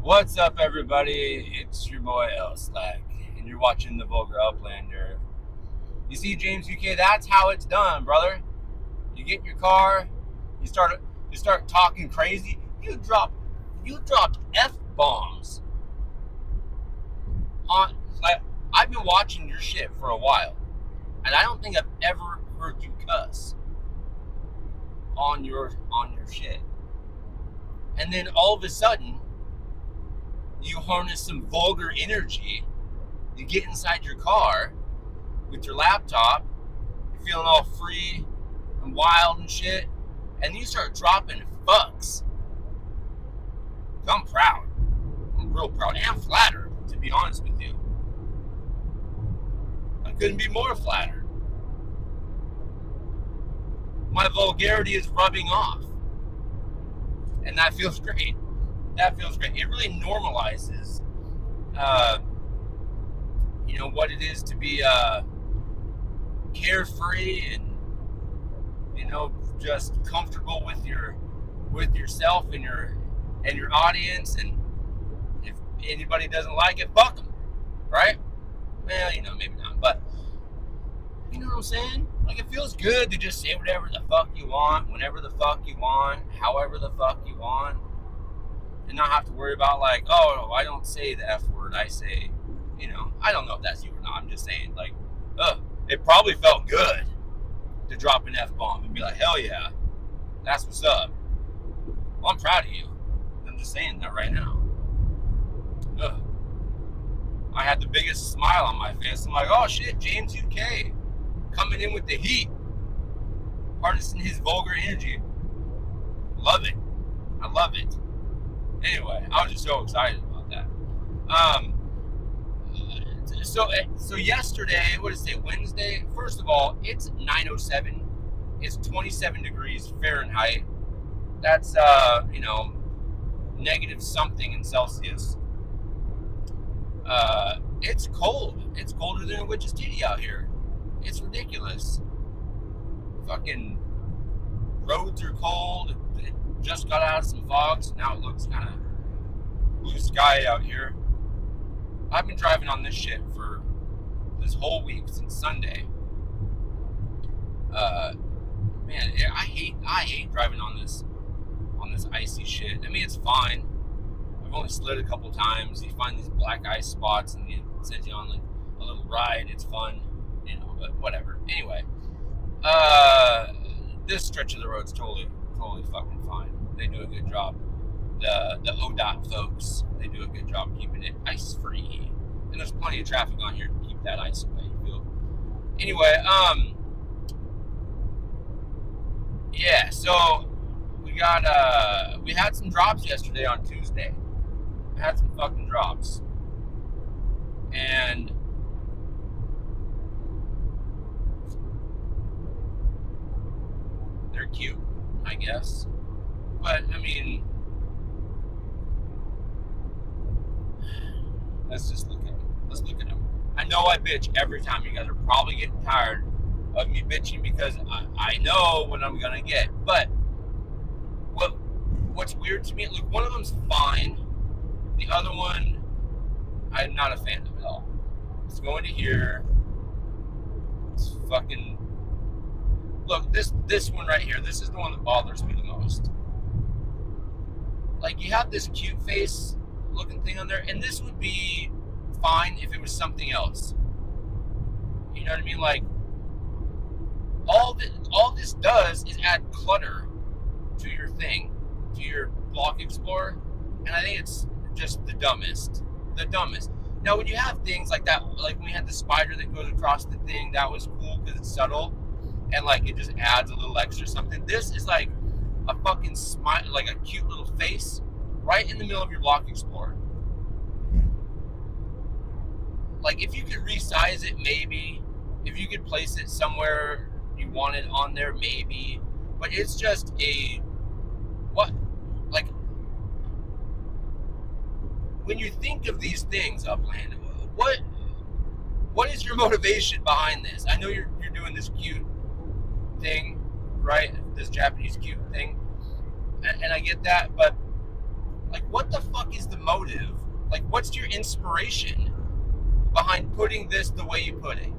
What's up, everybody? It's your boy L Slack, and you're watching the Vulgar Uplander. You see, James UK, that's how it's done, brother. You get in your car, you start talking crazy. You dropped f bombs on. Like, I've been watching your shit for a while, and I don't think I've ever heard you cuss on your shit. And then all of a sudden, you harness some vulgar energy. You get inside your car with your laptop, you're feeling all free and wild and shit, and you start dropping fucks. I'm proud. I'm real proud and flattered, to be honest with you. I couldn't be more flattered. My vulgarity is rubbing off, and that feels great. That feels great. It really normalizes, what it is to be carefree and just comfortable with yourself and your audience. And if anybody doesn't like it, fuck them, right? Well, maybe not, but you know what I'm saying? Like, it feels good to just say whatever the fuck you want, whenever the fuck you want, however the fuck you want. And not have to worry about, like, oh, I don't say the F word. I say, I don't know if that's you or not. I'm just saying, like, it probably felt good to drop an F-bomb and be like, hell yeah, that's what's up. Well, I'm proud of you. I'm just saying that right now. I had the biggest smile on my face. I'm like, oh shit, James UK coming in with the heat, harnessing his vulgar energy. Love it. I love it. Anyway, I was just so excited about that. So yesterday, what did it say, Wednesday? First of all, it's 9:07. It's 27 degrees Fahrenheit. That's, negative something in Celsius. It's cold. It's colder than a witch's titty out here. It's ridiculous. Fucking roads are cold. It just got out of some fog, so now it looks kind of blue sky out here. I've been driving on this shit for this whole week since Sunday. Man, I hate driving on this icy shit. I mean, it's fine. I've only slid a couple times. You find these black ice spots, and it sends you on like a little ride. It's fun, but whatever. Anyway, this stretch of the road's totally fucking fine. They do a good job. The ODOT folks, they do a good job keeping it ice free, and there's plenty of traffic on here to keep that ice away. Anyway, yeah. So we had some drops yesterday on Tuesday. I had some fucking drops, and they're cute, I guess. But I mean, let's look at them. I know I bitch every time. You guys are probably getting tired of me bitching because I know what I'm gonna get. But what's weird to me? Look, one of them's fine. The other one, I'm not a fan of at all. It's going to here. It's fucking. Look, this one right here. This is the one that bothers me the most. Like, you have this cute face looking thing on there, and this would be fine if it was something else. You know what I mean? Like, all this does is add clutter to your thing, to your Block Explorer, and I think it's just the dumbest. Now, when you have things like that, like when we had the spider that goes across the thing, that was cool because it's subtle, and like it just adds a little extra something. This is like a fucking smile, like a cute little face right in the middle of your Block Explorer. Like, if you could resize it, maybe. If you could place it somewhere you want it on there, maybe. But it's just when you think of these things, Upland, what is your motivation behind this? I know you're doing this cute thing, right? This Japanese cute thing, and I get that, but like, what the fuck is the motive what's your inspiration behind putting this the way you put it?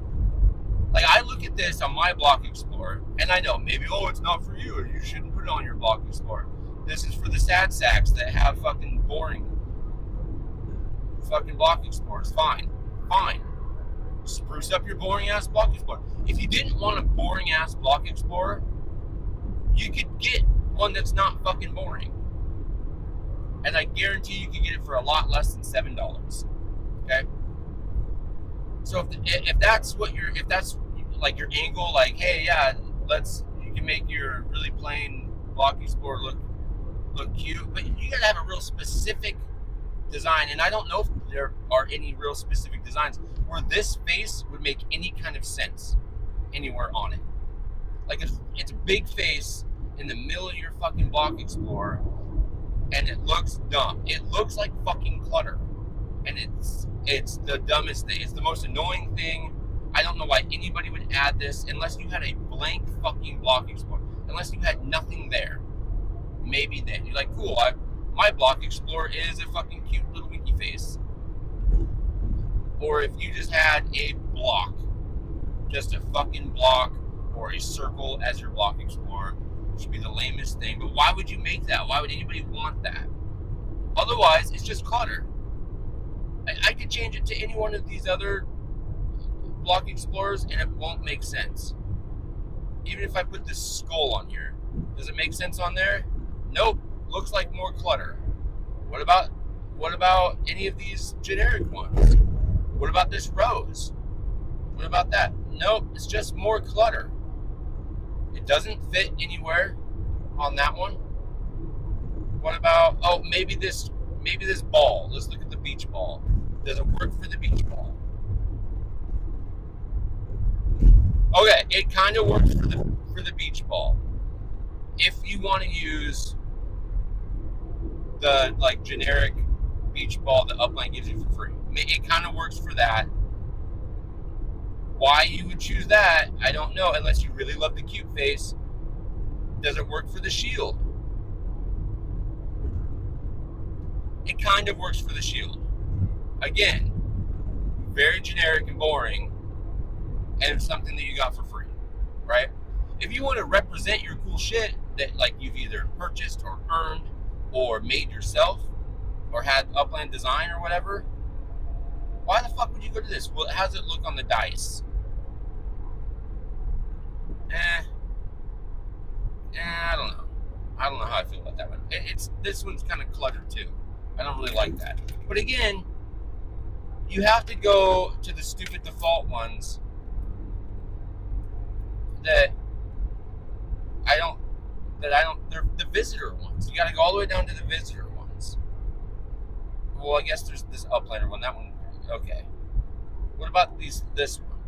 Like, I look at this on my Block Explorer, and I know maybe, oh, it's not for you, or you shouldn't put it on your Block Explorer. This is for the sad sacks that have fucking boring fucking Block Explorers. Fine. Spruce up your boring ass Block Explorer. If you didn't want a boring ass Block Explorer, you could get one that's not fucking boring. And I guarantee you could get it for a lot less than $7. Okay? So if that's like your angle, like, hey, yeah, you can make your really plain Block Explorer look cute, but you gotta have a real specific design. And I don't know if there are any real specific designs where this face would make any kind of sense anywhere on it. Like, it's a big face in the middle of your fucking Block Explorer, and it looks dumb. It looks like fucking clutter, and it's the dumbest thing. It's the most annoying thing. I don't know why anybody would add this unless you had a blank fucking Block Explorer. Unless you had nothing there. Maybe then you're like, cool, my Block Explorer is a fucking cute little winky face. Or if you just had a block, just a fucking block or a circle as your Block Explorer, which would be the lamest thing. But why would you make that? Why would anybody want that? Otherwise, it's just clutter. I could change it to any one of these other Block Explorers and it won't make sense. Even if I put this skull on here, does it make sense on there? Nope. Looks like more clutter. What about any of these generic ones? What about this rose? What about that? Nope, it's just more clutter. It doesn't fit anywhere on that one. What about, oh, maybe this ball. Let's look at the beach ball. Does it work for the beach ball? Okay, it kind of works for the beach ball. If you want to use the like generic beach ball that Upland gives you for free, it kind of works for that. Why you would choose that, I don't know, unless you really love the cute face. Does it work for the shield? It kind of works for the shield. Again, very generic and boring, and it's something that you got for free, right? If you want to represent your cool shit that like you've either purchased or earned or made yourself or had Upland design or whatever, why the fuck would you go to this? Well, how does it look on the dice? I don't know. I don't know how I feel about that one. This one's kind of cluttered too. I don't really like that. But again, you have to go to the stupid default ones that I don't, they're the visitor ones. You got to go all the way down to the visitor ones. Well, I guess there's this Uplander one. That one, okay. What about this one?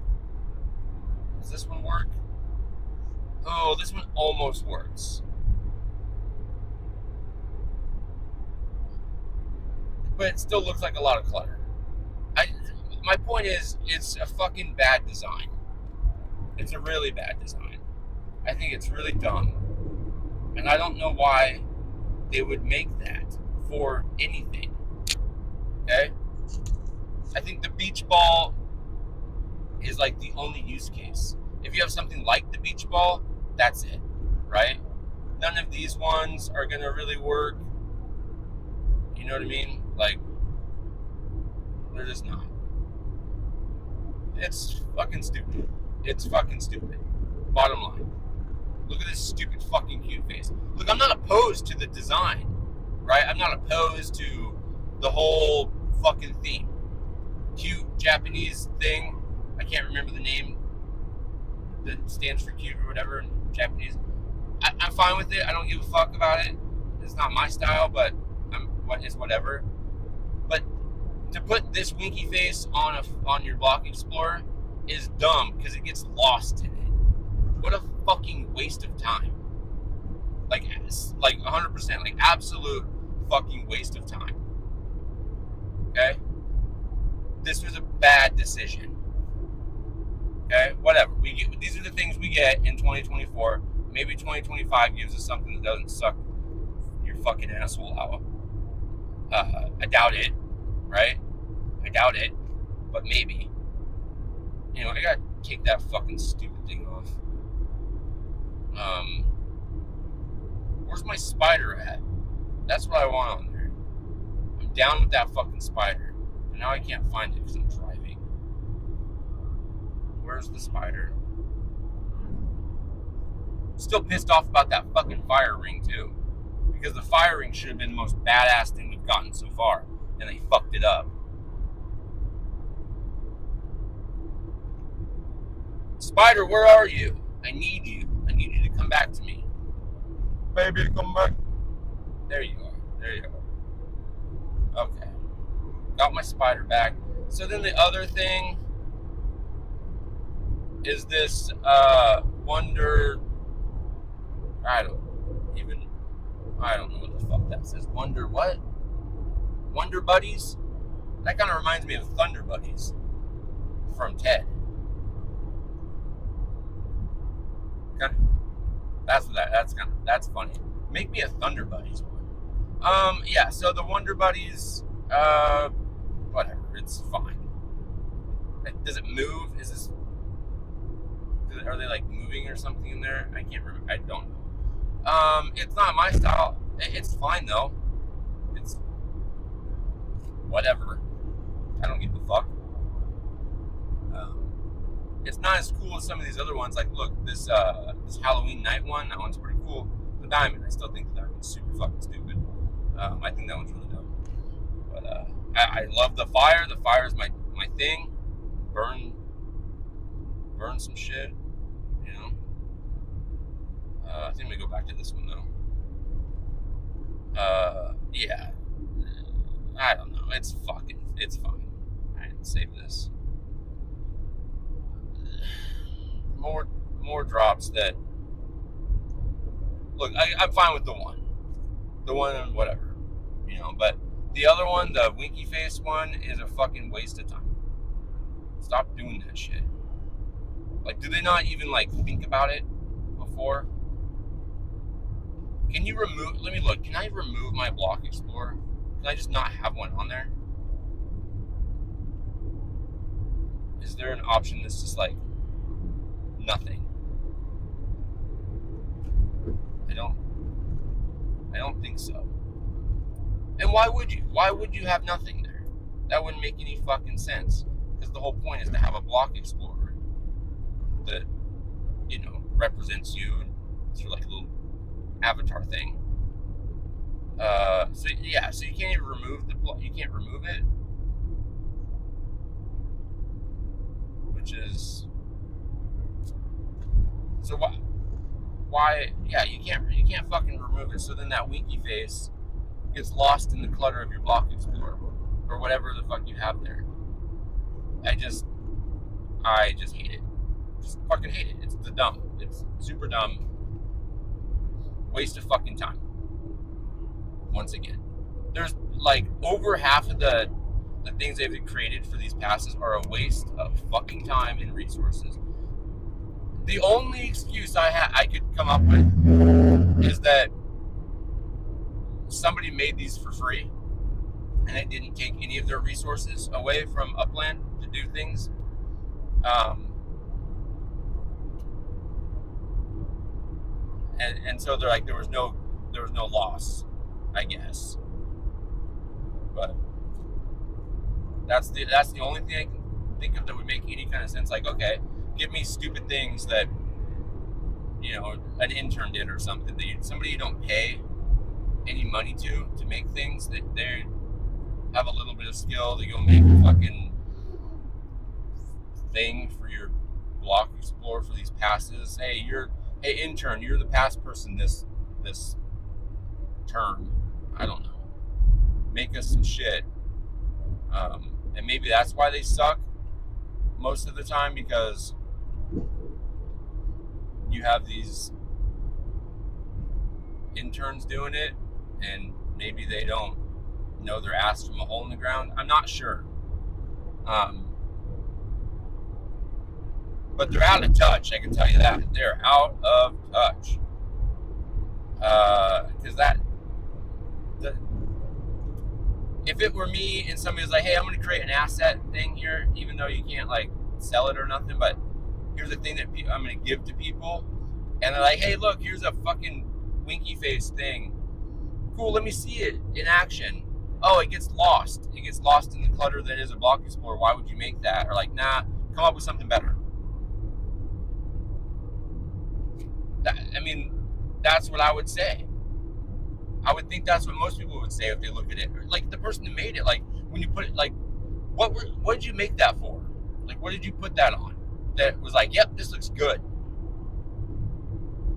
Does this one work? Oh, this one almost works. But it still looks like a lot of clutter. My point is, it's a fucking bad design. It's a really bad design. I think it's really dumb. And I don't know why they would make that for anything. Okay? I think the beach ball is like the only use case. If you have something like the beach ball, that's it, right? None of these ones are gonna really work. You know what I mean? Like, they're just not. It's fucking stupid. It's fucking stupid. Bottom line. Look at this stupid fucking cute face. Look, I'm not opposed to the design, right? I'm not opposed to the whole fucking theme. Cute Japanese thing. I can't remember the name that stands for cute or whatever in Japanese. I'm fine with it. I don't give a fuck about it. It's not my style, but it's whatever. But to put this winky face on your Block Explorer is dumb because it gets lost in it. What a fucking waste of time. Like 100%, like absolute fucking waste of time. Okay? This was a bad decision. Okay? Whatever. These are the things we get in 2024. Maybe 2025 gives us something that doesn't suck your fucking asshole out. I doubt it. right? I doubt it, but maybe. You know, I gotta take that fucking stupid thing off. Where's my spider at? That's what I want on there. I'm down with that fucking spider. And now I can't find it because I'm driving. Where's the spider? Still pissed off about that fucking fire ring too. Because the fire ring should have been the most badass thing we've gotten so far. And they fucked it up. Spider, where are you? I need you. I need you to come back to me. Baby, come back. There you are. There you are. Okay. Got my spider back. So then the other thing is this Wonder... I don't know what the fuck that says. Wonder what? Wonder Buddies? That kind of reminds me of Thunder Buddies from Ted. That's funny. Make me a Thunder Buddies one. Yeah, so the Wonder Buddies, whatever, it's fine. Does it move? Are they like moving or something in there? I can't remember. I don't know. It's not my style. It's fine though. It's whatever. I don't give a fuck. It's not as cool as some of these other ones. Like, look, this Halloween night one. That one's pretty cool. The diamond. I still think the diamond's super fucking stupid. I think that one's really dumb. But I love the fire. The fire is my thing. Burn some shit. You know. I think we go back to this one though. Yeah. I don't know. It's fine. Alright, save this. More drops that... Look, I'm fine with the one. The one, whatever. You know, but the other one, the winky face one, is a fucking waste of time. Stop doing that shit. Like, do they not even, like, think about it before? Can you remove... Let me look. Can I remove my Block Explorer? Can I just not have one on there? Is there an option that's just, like, nothing? I don't think so. And why would you? Why would you have nothing there? That wouldn't make any fucking sense. Because the whole point is to have a Block Explorer that, you know, represents you through like a little avatar thing. So you can't even remove you can't remove it. Which is... So why? Yeah, you can't fucking remove it. So then that winky face gets lost in the clutter of your Block Explorer or whatever the fuck you have there. I just hate it. Just fucking hate it. It's dumb. It's super dumb. Waste of fucking time. Once again, there's like over half of the things they've created for these passes are a waste of fucking time and resources. The only excuse I could come up with is that somebody made these for free and it didn't take any of their resources away from Upland to do things. And so they're like, there was no loss, I guess. But that's the only thing I can think of that would make any kind of sense. Like, okay, give me stupid things that, you know, an intern did or something. Somebody you don't pay any money to make things, that they have a little bit of skill. They go make a fucking thing for your Block Explorer for these passes. Hey intern, you're the pass person this term. I don't know. Make us some shit. And maybe that's why they suck most of the time, because you have these interns doing it and maybe they don't know their ass from a hole in the ground. I'm not sure. But they're out of touch, I can tell you that. They're out of touch. Because if it were me and somebody was like, hey, I'm going to create an asset thing here, even though you can't like sell it or nothing, but here's the thing that I'm going to give to people. And they're like, hey, look, here's a fucking winky face thing. Cool, let me see it in action. Oh, it gets lost. It gets lost in the clutter that is a Block Explorer. Why would you make that? Or like, nah, come up with something better. I mean, that's what I would say. I would think that's what most people would say if they look at it. Like the person who made it, like when you put it, like, what did you make that for? Like, what did you put that on? That was like, yep, this looks good.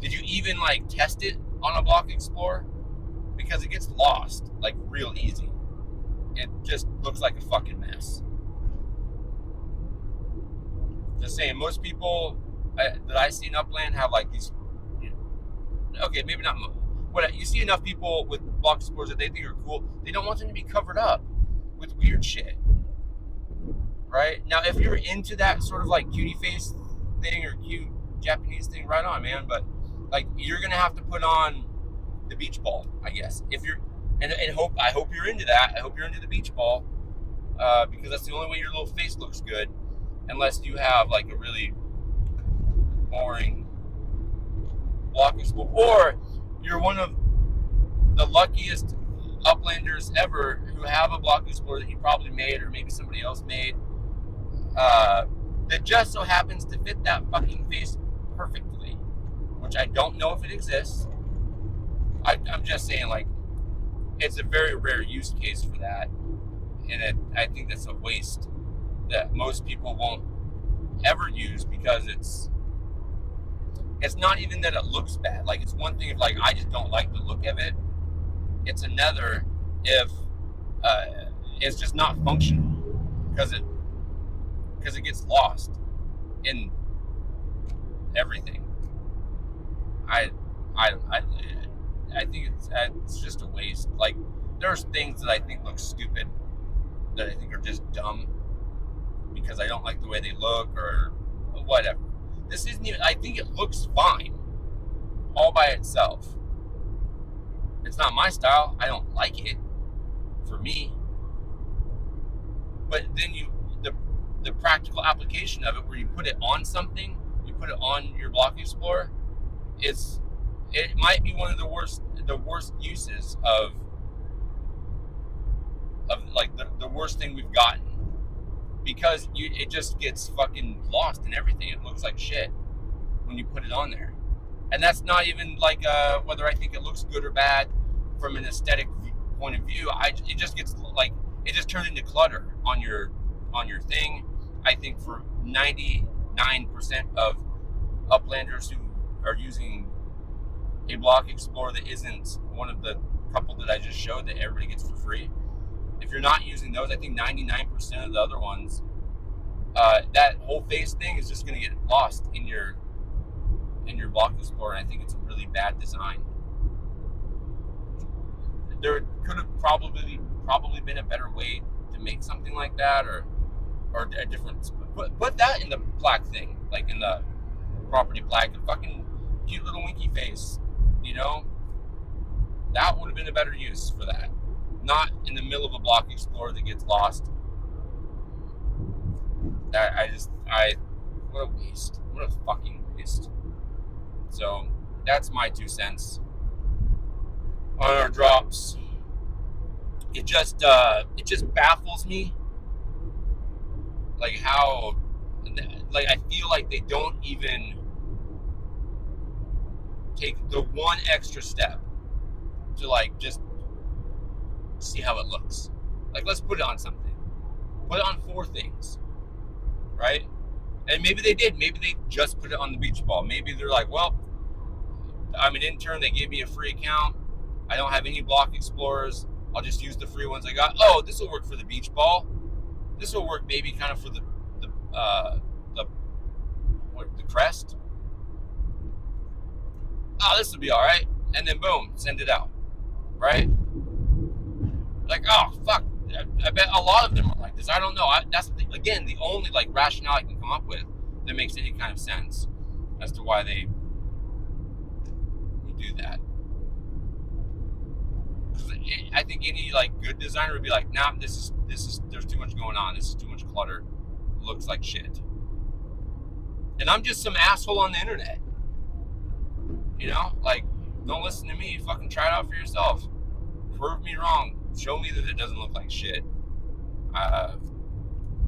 Did you even like test it on a Block Explorer? Because it gets lost like real easy. It just looks like a fucking mess. Just saying, most people that I see in Upland have like these. Okay, maybe not. What you see enough people with Block Explorers that they think are cool. They don't want them to be covered up with weird shit. Right now, if you're into that sort of like cutie face thing or cute Japanese thing, right on, man. But like, you're gonna have to put on the beach ball, I guess. If you're and I hope you're into that. I hope you're into the beach ball because that's the only way your little face looks good, unless you have like a really boring Block Explorer, or you're one of the luckiest Uplanders ever who have a Block Explorer that you probably made or maybe somebody else made that just so happens to fit that fucking face perfectly, which I don't know if it exists. I'm just saying, like, it's a very rare use case for that, and I think that's a waste that most people won't ever use because it's not even that it looks bad. Like, it's one thing if like I just don't like the look of it. It's another if it's just not functional because it gets lost in everything. I think it's just a waste. Like, there's things that I think look stupid that I think are just dumb because I don't like the way they look or whatever. This isn't even. I think it looks fine all by itself. It's not my style. I don't like it for me. But then the practical application of it, where you put it on something, you put it on your Block Explorer, it might be one of the worst uses of like the worst thing we've gotten, because it just gets fucking lost in everything. It looks like shit when you put it on there, and that's not even like whether I think it looks good or bad from an aesthetic point of view. It just gets like, it just turns into clutter on your thing. I think for 99% of Uplanders who are using a Block Explorer that isn't one of the couple that I just showed that everybody gets for free, if you're not using those, I think 99% of the other ones, that whole face thing is just going to get lost in your Block Explorer, and I think it's a really bad design. There could have probably been a better way to make something like that, or a different. Put that in the plaque thing, like in the property plaque, a fucking cute little winky face. You know, that would have been a better use for that. Not in the middle of a Block Explorer that gets lost. What a waste. What a fucking waste. So that's my 2 cents on our drops. It just baffles me, like how, like, I feel like they don't even take the one extra step to like just see how it looks. Like, let's put it on something. Put it on 4 things, right? And maybe they did. Maybe they just put it on the beach ball. Maybe they're like, well, I'm an intern. They gave me a free account. I don't have any Block Explorers. I'll just use the free ones I got. Oh, this will work for the beach ball. This will work maybe kind of for the crest. Oh, this will be all right. And then boom, send it out, right? Like, oh fuck, I bet a lot of them are like this. I don't know. That's again the only like rationale I can come up with that makes any kind of sense as to why they would do that. I think any like good designer would be like, nah, this is there's too much going on. This is too much clutter. Looks like shit. And I'm just some asshole on the internet. You know, like, don't listen to me. Fucking try it out for yourself. Prove me wrong. Show me that it doesn't look like shit. I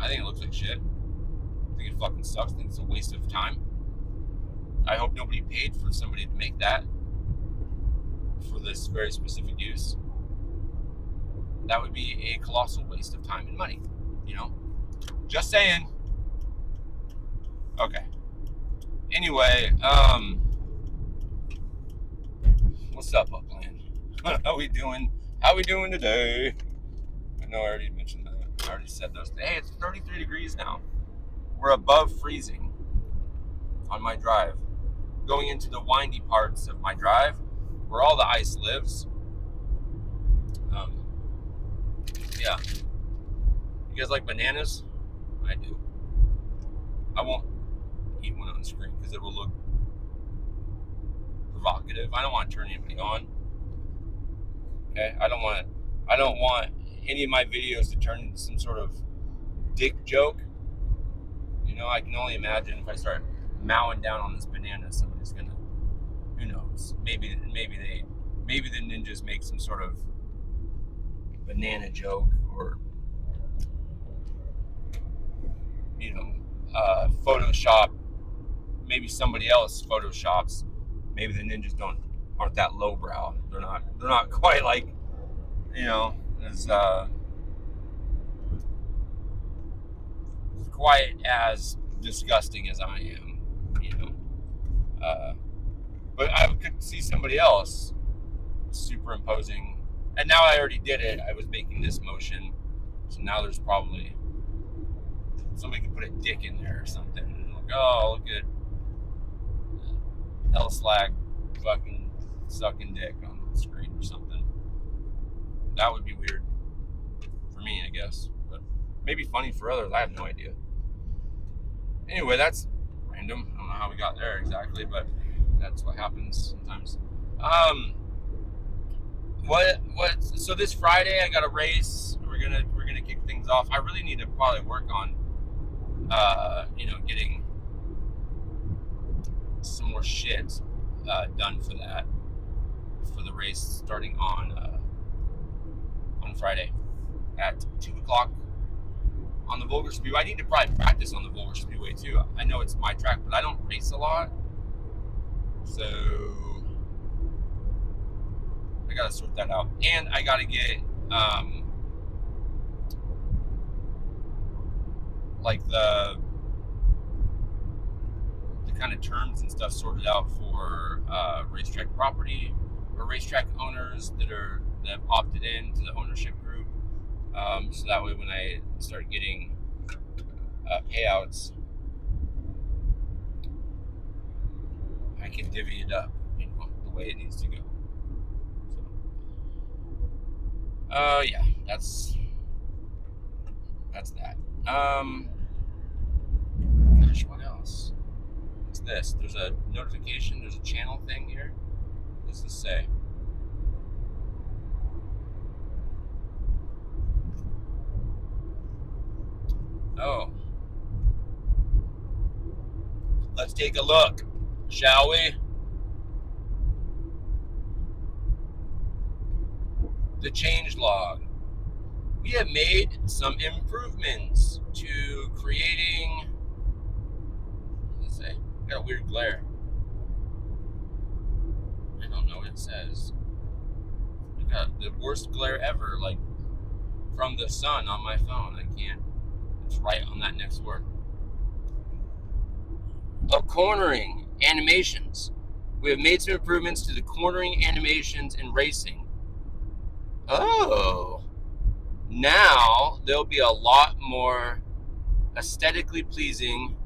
think it looks like shit. I think it fucking sucks. I think it's a waste of time. I hope nobody paid for somebody to make that for this very specific use. That would be a colossal waste of time and money. You know? Just saying. Okay. Anyway, what's up, Upland? How we doing? How we doing today? I know I already mentioned that. I already said those. Hey, it's 33 degrees now. We're above freezing on my drive. Going into the windy parts of my drive, where all the ice lives. Yeah. You guys like bananas? I do. I won't eat one on screen because it will look provocative. I don't want to turn anybody on. Okay, I don't want any of my videos to turn into some sort of dick joke. You know, I can only imagine if I start mowing down on this banana, somebody's gonna, who knows? Maybe the ninjas make some sort of banana joke, or you know, Photoshop. Maybe somebody else photoshops. Maybe the ninjas aren't that lowbrow. They're not quite like, you know, as quite as disgusting as I am, you know. But I could see somebody else superimposing, and now I already did it. I was making this motion, so now there's probably somebody could put a dick in there or something. And like, oh, look at L-Slack fucking sucking dick on the screen or something. That would be weird for me, I guess, but maybe funny for others. I have no idea. Anyway, that's random. I don't know how we got there exactly, but that's what happens sometimes. So this Friday I got a race. We're gonna kick things off. I really need to probably work on getting some more shit done for that, for the race starting on Friday at 2:00 on the Vulgar Speedway. I need to probably practice on the Vulgar Speedway too. I know it's my track, but I don't race a lot, so I gotta sort that out. And I gotta get like the kind of terms and stuff sorted out for racetrack property or racetrack owners that have opted in to the ownership group. So that way when I start getting payouts, I can divvy it up, you know, the way it needs to go. So, yeah, that's that. Gosh, what else? What's this? There's a notification. There's a channel thing here. What does this say? Oh. Let's take a look, shall we? The change log. We have made some improvements to creating. What does it say? Got a weird glare. I don't know what it says. I got the worst glare ever, like from the sun on my phone. I can't. It's right on that next word. Cornering animations. We have made some improvements to the cornering animations in racing. Oh. Now there'll be a lot more aesthetically pleasing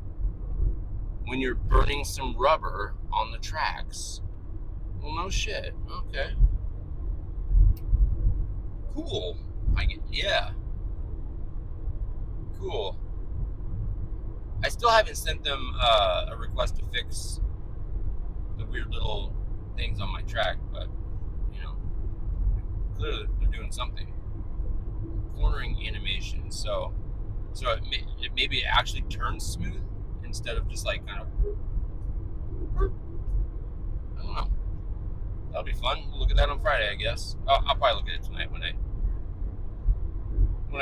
when you're burning some rubber on the tracks. Well, no shit. Okay. Cool. Yeah. Cool. I still haven't sent them a request to fix the weird little things on my track, but you know, clearly they're doing something. Cornering animation, so maybe it actually turns smooth instead of just like kind of. I don't know. That'll be fun. We'll look at that on Friday, I guess. I'll probably look at it tonight when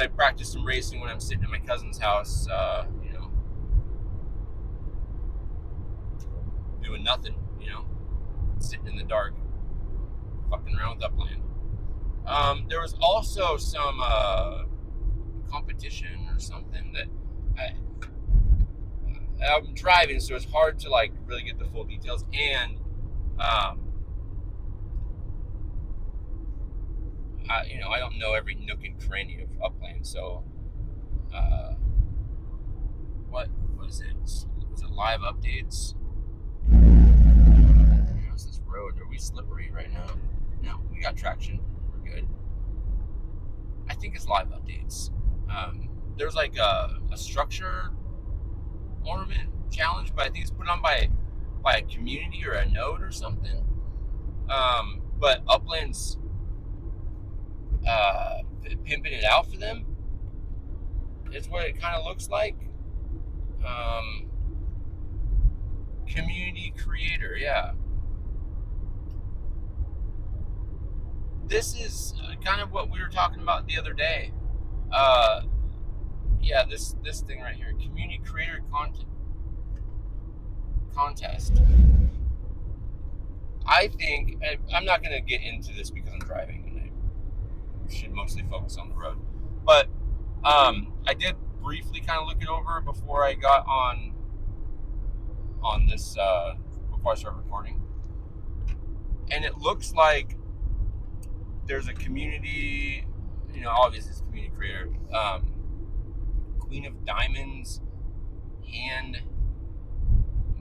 I practice some racing when I'm sitting at my cousin's house. Doing nothing. Sitting in the dark, fucking around with Upland. There was also some competition or something that I'm driving, so it's hard to like really get the full details. And I don't know every nook and cranny of Upland, so what was it? Was it live updates? How's this road? Are we slippery right now? No, we got traction. We're good. I think it's live updates. There's like a structure ornament challenge, but I think it's put on by a community or a node or something. But Upland's pimping it out for them. It's what it kind of looks like. Community creator, yeah. This is kind of what we were talking about the other day. Yeah, this thing right here, community creator contest. I think I'm not going to get into this because I'm driving and I should mostly focus on the road. But I did briefly kind of look it over before I got on this before I started recording, and it looks like there's a community. Obviously it's community creator. Queen of Diamonds hand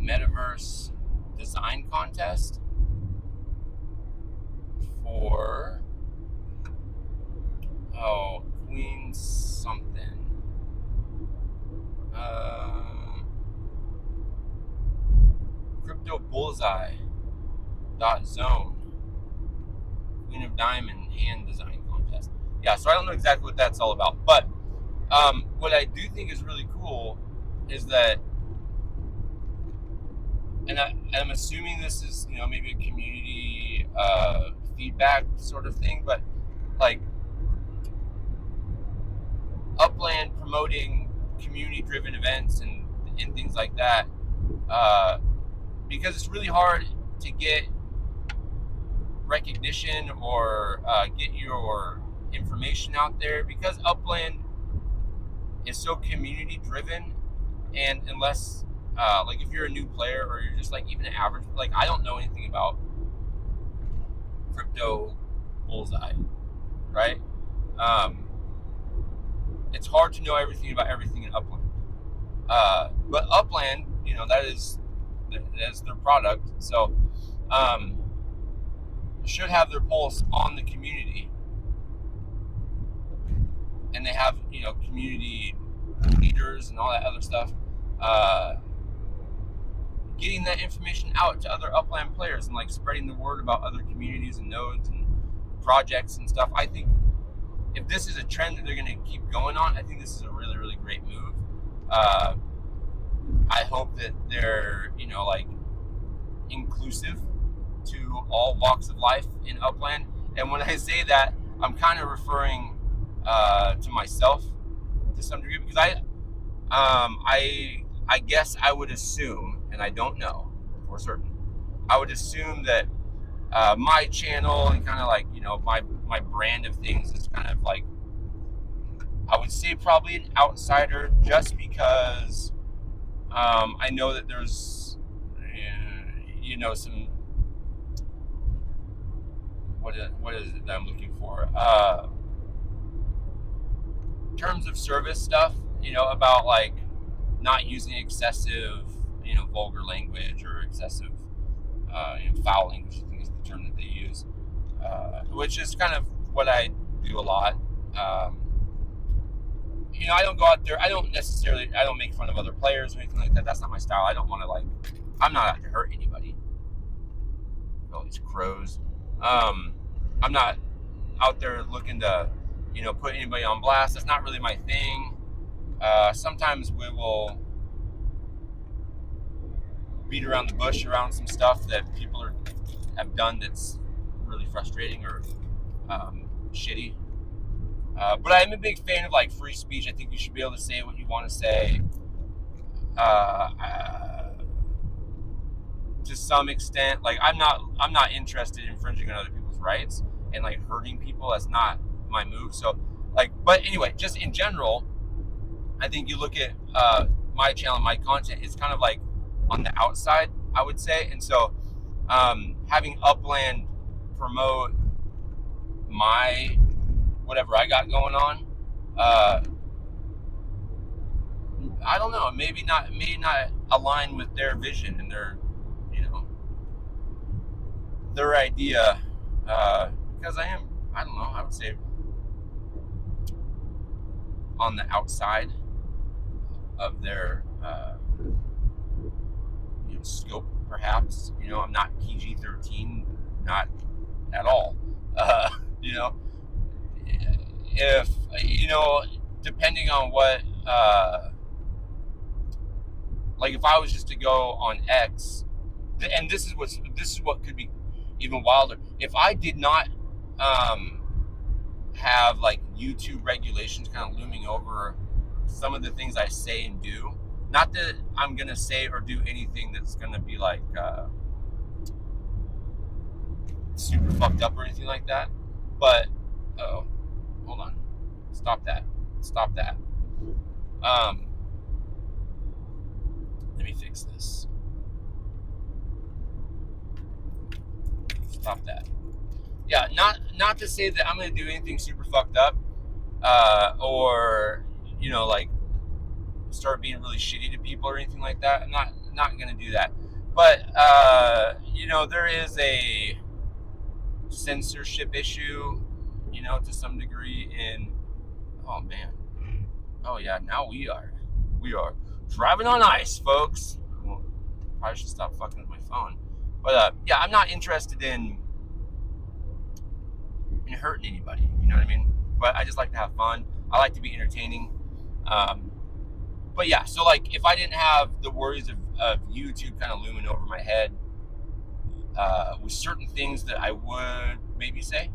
metaverse design contest for Queen something. Crypto Bullseye .zone Queen of Diamond hand design contest. Yeah, so I don't know exactly what that's all about, but what I do think is really cool is that, and I'm assuming this is maybe a community feedback sort of thing, but like Upland promoting community-driven events and things like that, because it's really hard to get recognition or get your information out there, because Upland is so community-driven, and unless like if you're a new player or you're just like even an average, like I don't know anything about Crypto Bullseye, right? It's hard to know everything about everything in Upland. But Upland, that's their product. So should have their pulse on the community. And they have, community leaders and all that other stuff. Getting that information out to other Upland players and like spreading the word about other communities and nodes and projects and stuff. I think if this is a trend that they're going to keep going on, I think this is a really, really great move. I hope that they're, like inclusive to all walks of life in Upland. And when I say that, I'm kind of referring to myself to some degree, because I guess I would assume, and I don't know for certain, I would assume that my channel and kind of like my brand of things is kind of like, I would say probably an outsider, just because I know that there's some what is it that I'm looking for, terms of service stuff, about like not using excessive vulgar language or excessive foul language, I think is the term that they use, which is kind of what I do a lot. I don't go out there, I don't make fun of other players or anything like that. That's not my style. I don't want to I'm not out to hurt anybody. All these crows. I'm not out there looking to, put anybody on blast. That's not really my thing. Sometimes we will beat around the bush around some stuff that people have done that's really frustrating or shitty. But I'm a big fan of like free speech. I think you should be able to say what you want to say. To some extent, like I'm not interested in infringing on other people's rights and like hurting people. That's not my move. So like, but anyway, just in general, I think you look at my channel, my content is kind of like on the outside, I would say. And so having Upland promote my whatever I got going on, I don't know, maybe not align with their vision and their, their idea, because I don't know, I would say on the outside of their scope, perhaps. I'm not PG-13, not at all. You know, if depending on what, like if I was just to go on X, and this is what could be even wilder. If I did not have like YouTube regulations kind of looming over some of the things I say and do. Not that I'm gonna say or do anything that's gonna be like super fucked up or anything like that. But hold on, stop that. Let me fix this. Stop that. Yeah, not to say that I'm gonna do anything super fucked up, or like start being really shitty to people or anything like that. I'm not gonna do that. But there is a censorship issue, to some degree in. Oh man. Oh yeah. Now we are driving on ice, folks. Well, probably should stop fucking with my phone. But yeah, I'm not interested in hurting anybody. You know what I mean? But I just like to have fun. I like to be entertaining. But yeah, so like if I didn't have the worries of YouTube kind of looming over my head, with certain things that I would maybe say,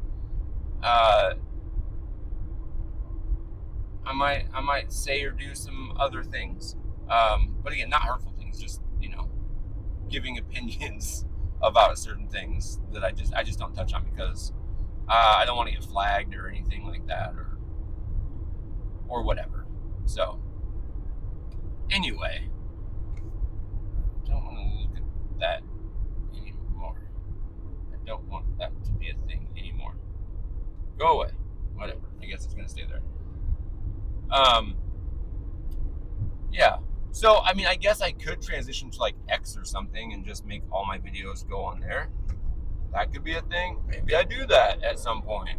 I might say or do some other things. But again, not hurtful things, just giving opinions about certain things that I just don't touch on because I don't want to get flagged or anything like that or whatever. So anyway, I don't want to look at that anymore. I don't want that to be a thing anymore. Go away. Whatever. I guess it's gonna stay there. Yeah. So I mean, I guess I could transition to like X or something and just make all my videos go on there. That could be a thing. Maybe I do that at some point.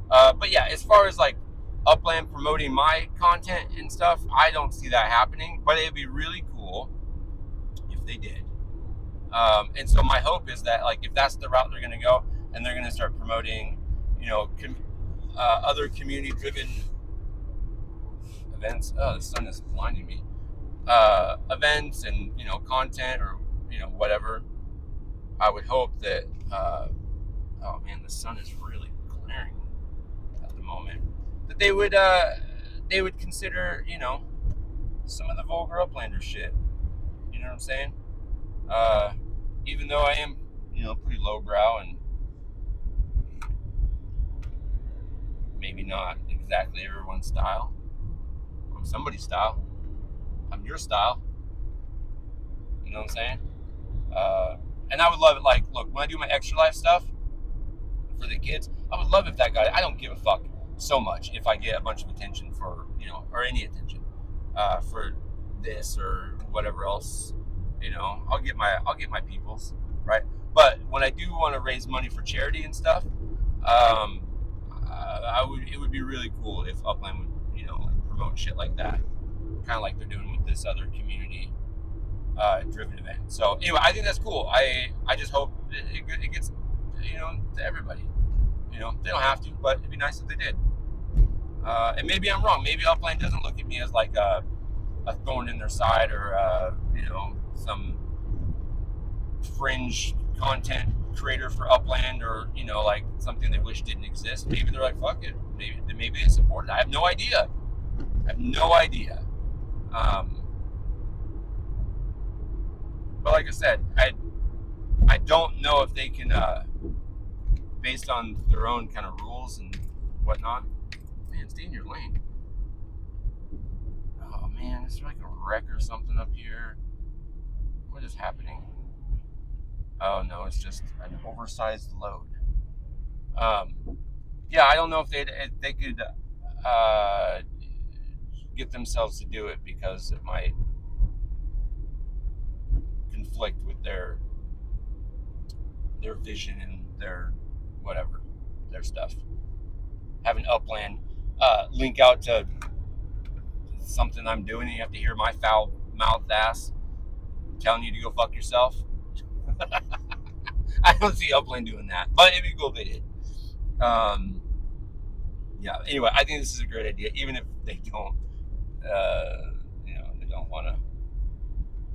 But yeah, as far as like Upland promoting my content and stuff, I don't see that happening. But it'd be really cool if they did. And so my hope is that like if that's the route they're going to go, and they're going to start promoting, other community-driven events. Oh, the sun is blinding me. Events and content or whatever. I would hope that. Oh man, the sun is really glaring at the moment. That they would consider some of the vulgar Uplander shit. You know what I'm saying? Even though I am pretty lowbrow and maybe not exactly everyone's style. I'm somebody's style. I'm your style. You know what I'm saying? And I would love it. Like, look, when I do my extra life stuff for the kids, I would love if that guy. I don't give a fuck so much if I get a bunch of attention for or any attention for this or whatever else. I'll get my peoples, right? But when I do want to raise money for charity and stuff, it would be really cool if Upland would like promote shit like that, kind of like they're doing with this other community driven event. So anyway, I think that's cool. I just hope it gets to everybody. You know, they don't have to, but it'd be nice if they did. And maybe I'm wrong. Maybe Upland doesn't look at me as like a thorn in their side, or you know, some fringe content creator for Upland, or you know, like something they wish didn't exist. Maybe they're like, fuck it. Maybe they support it. I have no idea. But like I said, I don't know if they can, based on their own kind of rules and whatnot. Man, stay in your lane. Oh man, is there like a wreck or something up here? What is happening? Oh no, it's just an oversized load. Yeah, I don't know if they could get themselves to do it, because it might conflict with their vision and their whatever, their stuff. Having Upland link out to something I'm doing, and you have to hear my foul mouthed ass telling you to go fuck yourself. I don't see Upland doing that, but it'd be cool if they did. Yeah. Anyway, I think this is a great idea, even if they don't, you know, they don't want to,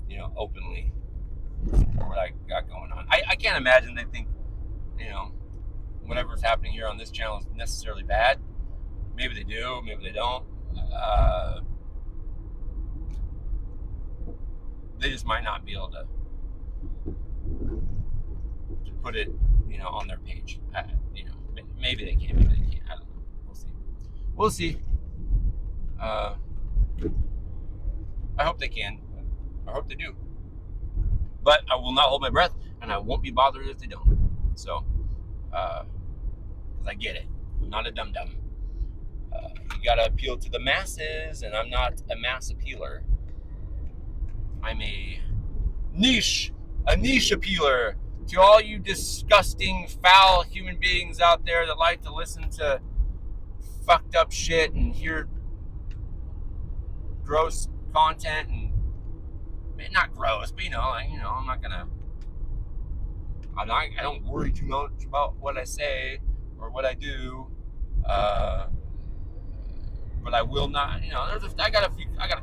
you know, openly support what I got going on. I can't imagine they think, you know, whatever's happening here on this channel is necessarily bad. Maybe they do, maybe they don't. They just might not be able to put it, you know, on their page. You know, maybe they can, maybe they can't. I don't know. We'll see. I hope they can. I hope they do. But I will not hold my breath, and I won't be bothered if they don't. So, because I get it. I'm not a dum-dum. You gotta appeal to the masses, and I'm not a mass appealer. I'm a niche appealer to all you disgusting, foul human beings out there that like to listen to fucked up shit and hear gross content, and not gross, but you know, like, you know, I don't worry too much about what I say or what I do, but I will not, you know, I got a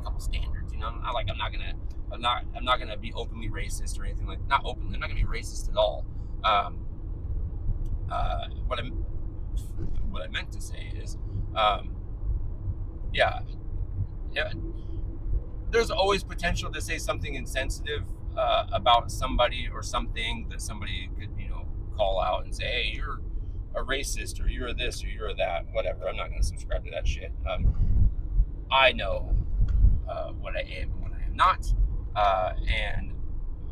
couple standards, you know. I'm not gonna be openly racist or anything, like, not openly. I'm not gonna be racist at all. What I meant to say is, yeah, there's always potential to say something insensitive about somebody or something that somebody could, you know, call out and say, hey, you're a racist, or you're this, or you're that, whatever. I'm not going to subscribe to that shit. I know what I am and what I am not, and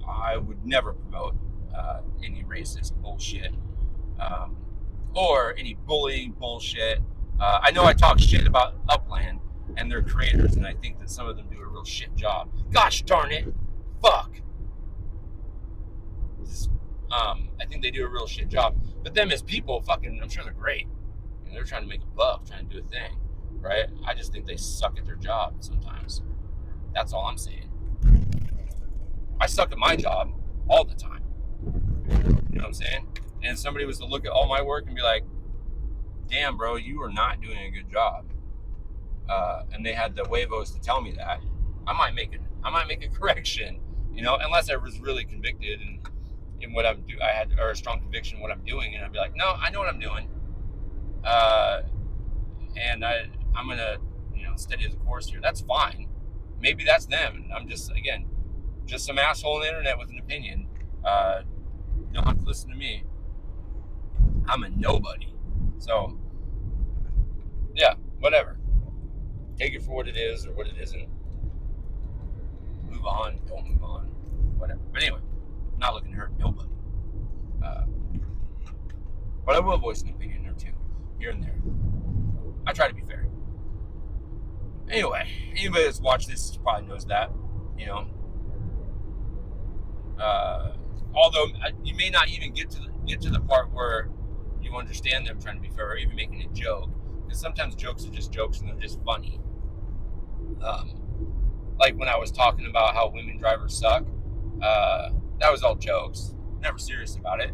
I would never promote any racist bullshit, or any bullying bullshit. I know I talk shit about Upland and their creators, and I think that some of them do a real shit job. Gosh darn it. Fuck. I think they do a real shit job. But them as people, fucking, I'm sure they're great. You know, they're trying to make a buck, trying to do a thing, right? I just think they suck at their job sometimes. That's all I'm saying. I suck at my job all the time. You know what I'm saying? And if somebody was to look at all my work and be like, damn, bro, you are not doing a good job, and they had the huevos to tell me that, I might make a correction, you know, unless I was really convicted in what I'm doing. I had or a strong conviction in what I'm doing, and I'd be like, no, I know what I'm doing, and I'm gonna, you know, steady the course here. That's fine. Maybe that's them. I'm just, again, just some asshole on the internet with an opinion. You don't have to listen to me. I'm a nobody. So, yeah, whatever. Take it for what it is or what it isn't. Move on, don't move on, whatever. But anyway, I'm not looking to hurt nobody. But I will voice an opinion or two, here and there. I try to be fair. Anyway, anybody that's watched this probably knows that, you know. Although you may not even get to the part where you understand them trying to be fair, or even making a joke, because sometimes jokes are just jokes and they're just funny. Like when I was talking about how women drivers suck, that was all jokes. Never serious about it.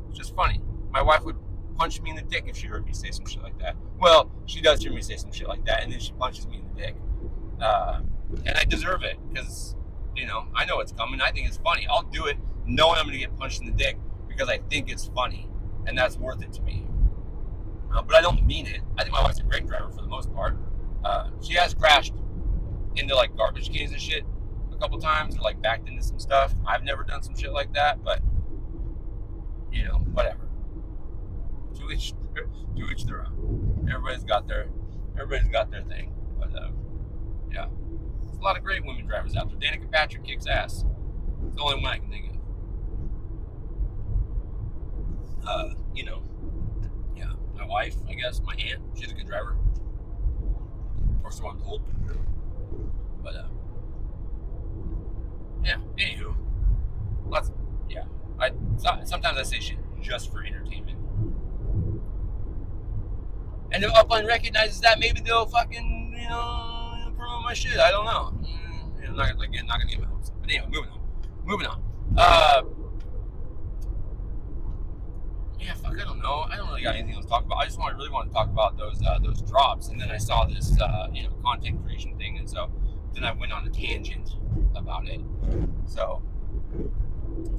It's just funny. My wife would punch me in the dick if she heard me say some shit like that. Well, she does hear me say some shit like that, and then she punches me in the dick. And I deserve it, because, I know it's coming. I think it's funny. I'll do it knowing I'm going to get punched in the dick because I think it's funny, and that's worth it to me. But I don't mean it. I think my wife's a great driver for the most part. She has crashed into, like, garbage cans and shit a couple times, or, like, backed into some stuff. I've never done some shit like that, but, whatever. To each their own. Everybody's got their thing. But, yeah. There's a lot of great women drivers out there. Danica Patrick kicks ass. It's the only one I can think of. Yeah, my wife, I guess, my aunt, she's a good driver. Or so I'm told. But, yeah, anywho. Sometimes I say shit just for entertainment. And if Upline recognizes that, maybe they'll fucking, promote my shit. I don't know. I'm not gonna get my hopes up. But anyway, moving on. Yeah, fuck, I don't know. I don't really got anything else to talk about. I just really want to talk about those drops. And then I saw this, content creation thing, and so then I went on a tangent about it. So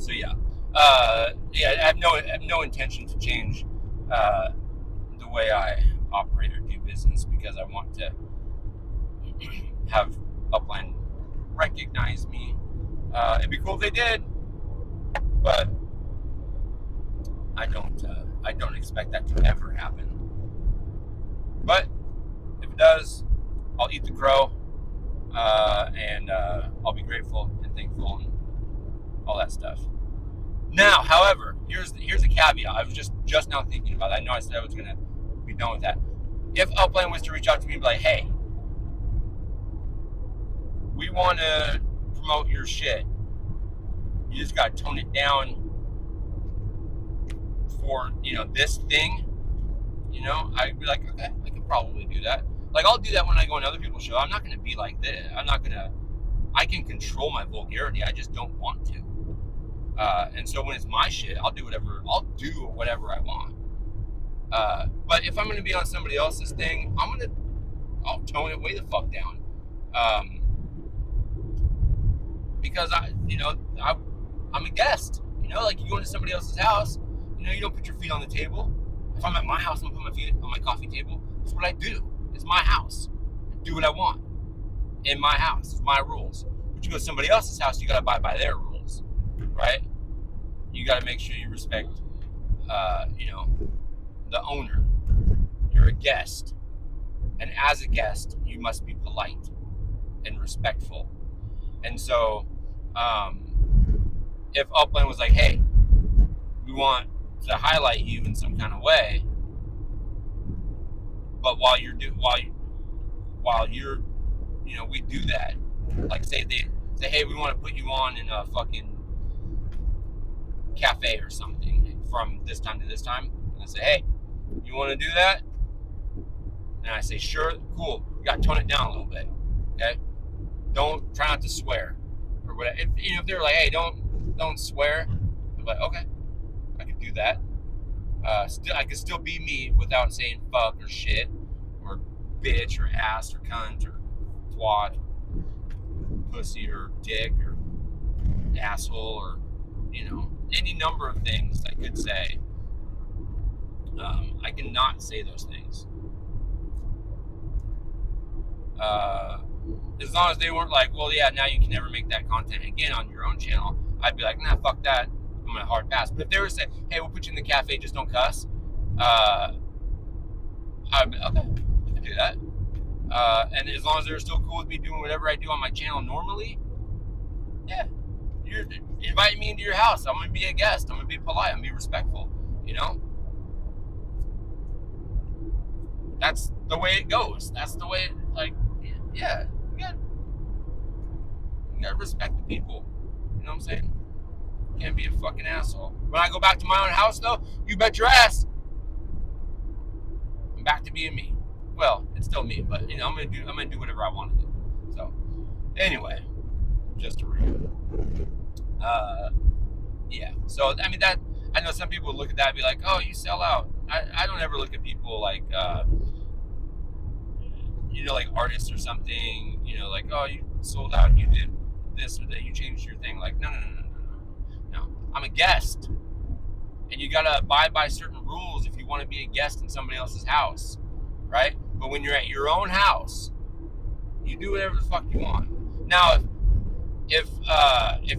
yeah. I have no intention to change the way I operate or do business, because I want to have Upline recognize me. It'd be cool if they did, but I don't expect that to ever happen. But if it does, I'll eat the crow, and I'll be grateful and thankful and all that stuff. Now, however, here's a caveat. I was just now thinking about it. I know I said I was gonna be done with that. If Upline was to reach out to me and be like, hey, we want to promote your shit, you just gotta tone it down for this thing, I'd be like, okay, I can probably do that. Like, I'll do that when I go on other people's show. I'm not gonna be like this. I can control my vulgarity. I just don't want to. And so when it's my shit, I'll do whatever I want. But if I'm going to be on somebody else's thing, I'll tone it way the fuck down. Because I'm a guest, like you go into somebody else's house, you don't put your feet on the table. If I'm at my house, I'm going to put my feet on my coffee table. That's what I do. It's my house. I do what I want in my house. It's my rules. But you go to somebody else's house, you got to abide by their rules, right? You got to make sure you respect, the owner. You're a guest. And as a guest, you must be polite and respectful. And so, if Upland was like, hey, we want to highlight you in some kind of way, but while you're, we do that. Like, say, hey, we want to put you on in a fucking cafe or something from this time to this time. And I say, hey, you want to do that? And I say, sure, cool. You got to tone it down a little bit, okay? Try not to swear or whatever. If they're like, hey, don't swear, I'm like, okay, I can do that. I can still be me without saying fuck or shit or bitch or ass or cunt or twat, pussy or dick or asshole or any number of things I could say. I cannot say those things. As long as they weren't like, well, yeah, now you can never make that content again on your own channel, I'd be like, nah, fuck that. I'm gonna hard pass. But if they were saying, hey, we'll put you in the cafe, just don't cuss, I'd be okay, I can do that. And as long as they're still cool with me doing whatever I do on my channel normally, yeah, you're inviting me into your house. I'm gonna be a guest. I'm gonna be polite. I'm gonna be respectful. That's the way it goes. That's the way, yeah, you gotta respect the people. You know what I'm saying? You can't be a fucking asshole. When I go back to my own house, though, you bet your ass, I'm back to being me. Well, it's still me, but I'm gonna do whatever I want to do. So, anyway, just to read. Yeah. So I mean I know some people would look at that and be like, oh, you sell out. I don't ever look at people like, like artists or something, like, oh, you sold out, you did this or that, you changed your thing. Like, no. No, I'm a guest. And you gotta abide by certain rules if you want to be a guest in somebody else's house, right? But when you're at your own house, you do whatever the fuck you want. Now, if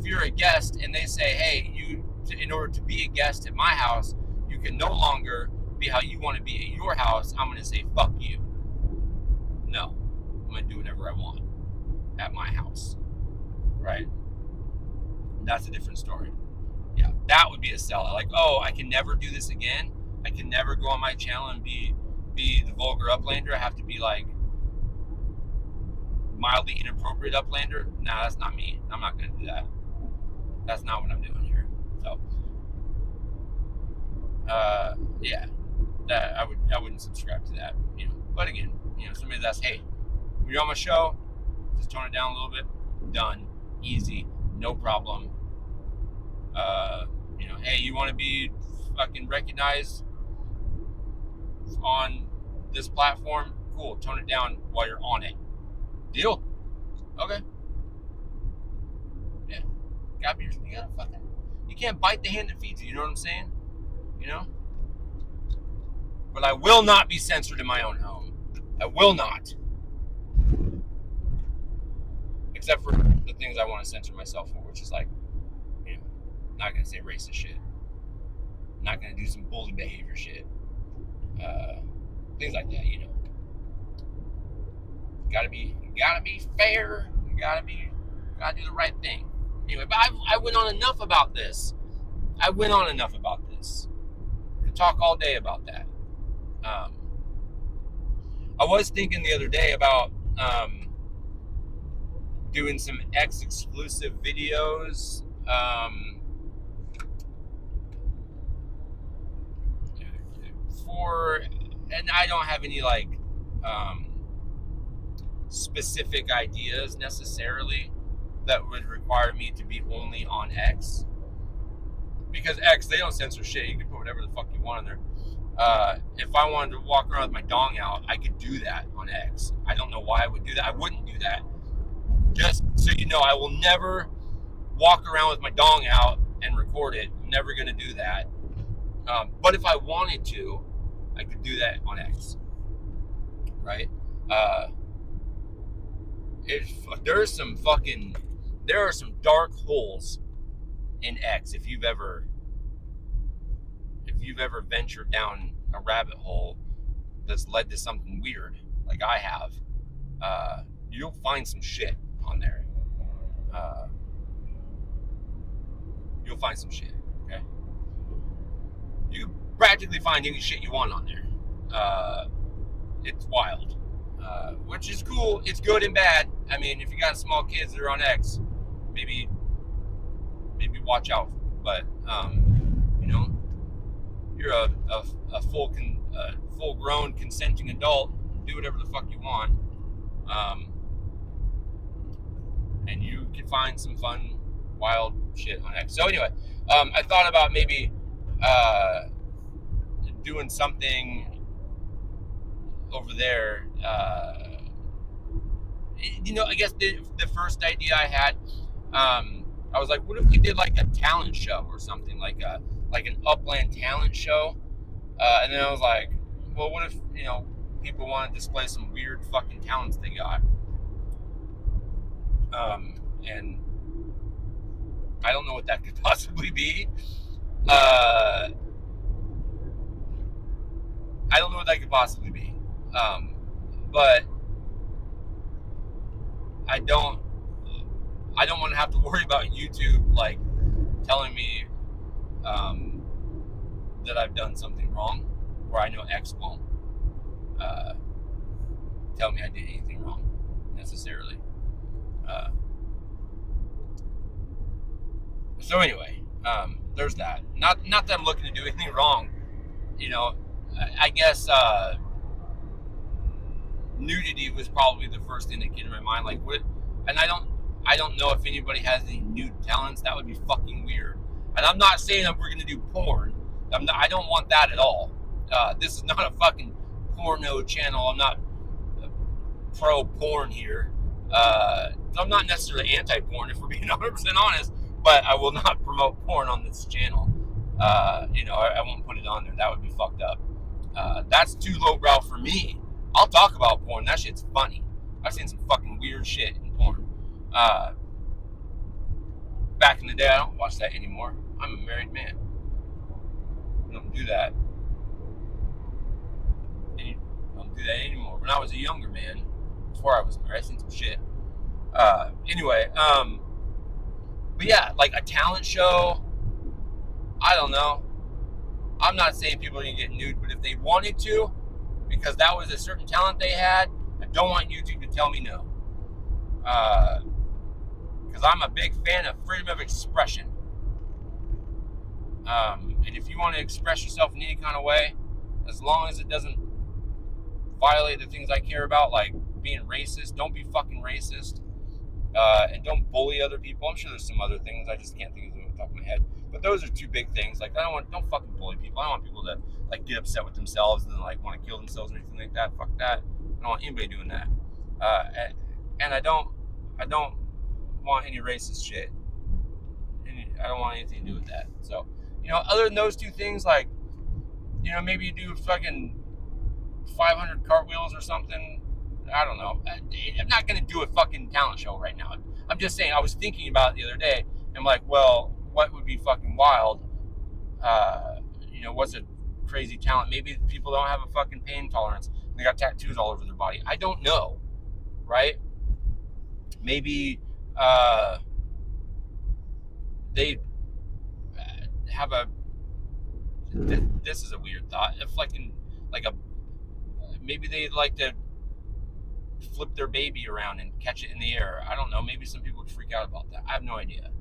you're a guest and they say, hey, in order to be a guest at my house, you can no longer be how you want to be at your house, I'm gonna say fuck you. No, I'm gonna do whatever I want at my house, right? That's a different story. Yeah, that would be a sellout. Like, oh, I can never do this again. I can never go on my channel and be the vulgar uplander. I have to be like mildly inappropriate uplander. Nah, that's not me. I'm not gonna do that. That's not what I'm doing here. So, yeah, that I wouldn't subscribe to that. But again, somebody that's, hey, when you're on my show, just tone it down a little bit. Done, easy, no problem. Hey, you want to be fucking recognized on this platform? Cool, tone it down while you're on it. Deal? Okay. Yeah. You can't bite the hand that feeds you, you know what I'm saying? But I will not be censored in my own home. I will not. Except for the things I want to censor myself for, which is like, not gonna say racist shit. Not gonna do some bully behavior shit. Things like that, Gotta be fair. Gotta do the right thing. Anyway, but I went on enough about this. I could talk all day about that. I was thinking the other day about doing some X exclusive videos. And I don't have any like specific ideas necessarily that would require me to be only on X, because X, they don't censor shit. You can put whatever the fuck you want on there. If I wanted to walk around with my dong out, I could do that on X. I don't know why I would do that. I wouldn't do that. Just so you know, I will never walk around with my dong out and record it. I'm never going to do that. But if I wanted to, I could do that on X. Right? There are some dark holes in X. If you've ever ventured down a rabbit hole that's led to something weird, like I have, you'll find some shit on there. You'll find some shit, okay? You can practically find any shit you want on there. It's wild, which is cool. It's good and bad. I mean, if you got small kids that are on X, maybe watch out. But you're a full grown consenting adult. Do whatever the fuck you want, and you can find some fun, wild shit on X. So anyway, I thought about maybe doing something over there. I guess the first idea I had, I was like, what if we did like a talent show or something, like an upland talent show? And then I was like, well, what if people want to display some weird fucking talents they got? And I don't know what that could possibly be. I don't know what that could possibly be. But I don't want to have to worry about YouTube like telling me that I've done something wrong, or I know X won't tell me I did anything wrong necessarily. So anyway, there's that. Not that I'm looking to do anything wrong. I guess nudity was probably the first thing that came to my mind. Like, what? And I don't know if anybody has any nude talents. That would be fucking weird. And I'm not saying that we're gonna do porn. I don't want that at all. This is not a fucking porno channel. I'm not pro porn here. I'm not necessarily anti-porn, if we're being 100% honest, but I will not promote porn on this channel. I won't put it on there. That would be fucked up. That's too lowbrow for me. I'll talk about porn. That shit's funny. I've seen some fucking weird shit in porn. Back in the day, I don't watch that anymore. I'm a married man. I don't do that. I don't do that anymore. When I was a younger man, before I was married, I seen some shit. Anyway, but yeah, like a talent show, I don't know. I'm not saying people need to get nude, but if they wanted to, because that was a certain talent they had, I don't want YouTube to tell me no. Because I'm a big fan of freedom of expression. And if you want to express yourself in any kind of way, as long as it doesn't violate the things I care about, like being racist, don't be fucking racist. And don't bully other people. I'm sure there's some other things. I just can't think of them off the top of my head. But those are two big things. Like, don't fucking bully people. I don't want people to like get upset with themselves and then like want to kill themselves or anything like that. Fuck that. I don't want anybody doing that. And I don't want any racist shit. I don't want anything to do with that. So, other than those two things, like, maybe you do fucking 500 cartwheels or something. I don't know. I'm not going to do a fucking talent show right now. I'm just saying, I was thinking about it the other day. I'm like, well, what would be fucking wild? What's a crazy talent? Maybe people don't have a fucking pain tolerance. They got tattoos all over their body. I don't know, right? Maybe they have a. This is a weird thought. If maybe they'd like to flip their baby around and catch it in the air. I don't know. Maybe some people would freak out about that. I have no idea.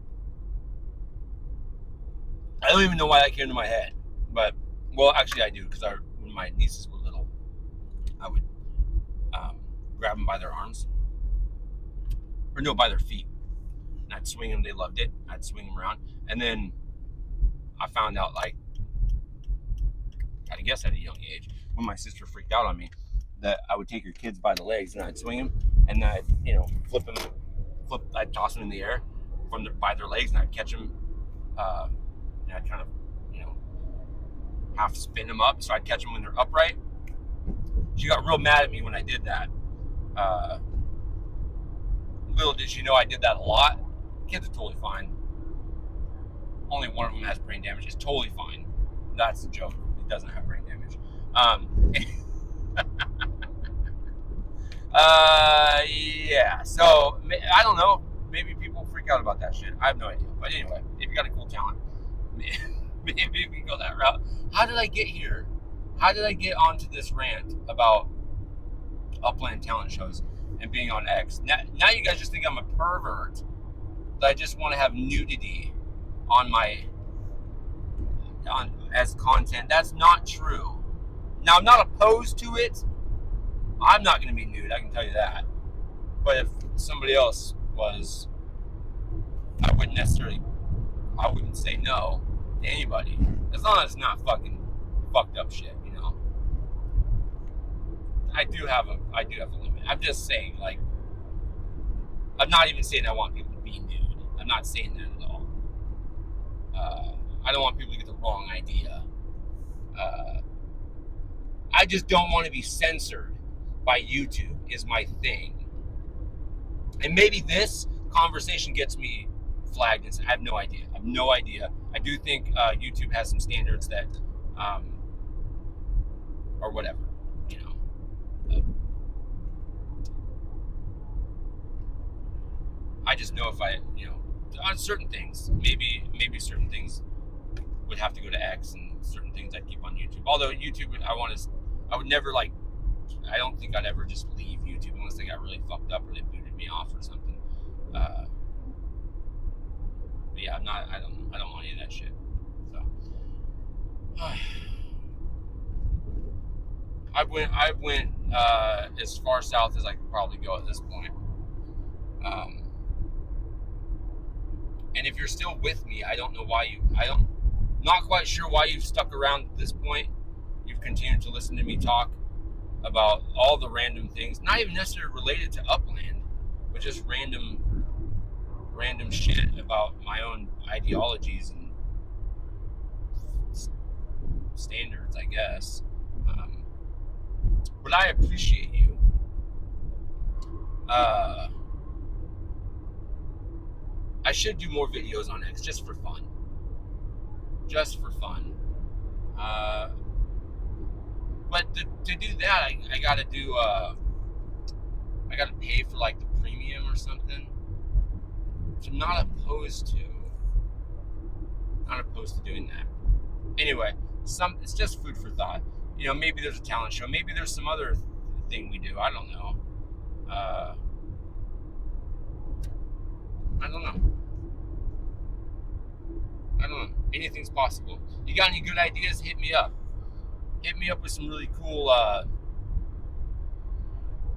I don't even know why that came to my head. But, well, actually I do, because when my nieces were little, I would grab them by their arms. Or no, by their feet. And I'd swing them. They loved it. I'd swing them around. And then I found out, like, I guess at a young age, when my sister freaked out on me, that I would take her kids by the legs and I'd swing them, and then I'd, I'd toss them in the air by their legs, and I'd catch them, and I'd kind of, half spin them up, so I'd catch them when they're upright. She got real mad at me when I did that. Little did she know I did that a lot. Kids are totally fine. Only one of them has brain damage. It's totally fine. That's the joke. It doesn't have brain damage. Yeah. So I don't know. Maybe people freak out about that shit. I have no idea. But anyway, if you got a cool talent, maybe we can go that route. How did I get here? How did I get onto this rant about upland talent shows and being on X? Now you guys just think I'm a pervert. That I just want to have nudity on as content. That's not true. Now, I'm not opposed to it. I'm not going to be nude, I can tell you that. But if somebody else was, I wouldn't say no to anybody. As long as it's not fucking fucked up shit, I do have a limit. I'm just saying, like, I'm not even saying I want people to be nude. I'm not saying that at all. I don't want people to get the wrong idea. I just don't want to be censored by YouTube is my thing. And maybe this conversation gets me flagged and I have no idea. I do think YouTube has some standards that or whatever, I just know if I, on certain things, maybe certain things would have to go to X, and certain things I'd keep on YouTube. Although YouTube, I would never I don't think I'd ever just leave YouTube unless they got really fucked up or they booted me off or something. But yeah, I don't want any of that shit. So I went as far south as I could probably go at this point. And if you're still with me, I don't know why not quite sure why you've stuck around at this point. continue to listen to me talk about all the random things, not even necessarily related to Upland, but just random shit about my own ideologies and standards, I guess. But I appreciate you. I should do more videos on X just for fun. Just for fun. But to do that, I gotta do. I gotta pay for like the premium or something, which I'm not opposed to. Not opposed to doing that. Anyway, it's just food for thought. You know, maybe there's a talent show. Maybe there's some other thing we do. I don't know. I don't know. Anything's possible. You got any good ideas? Hit me up. Hit me up with some really cool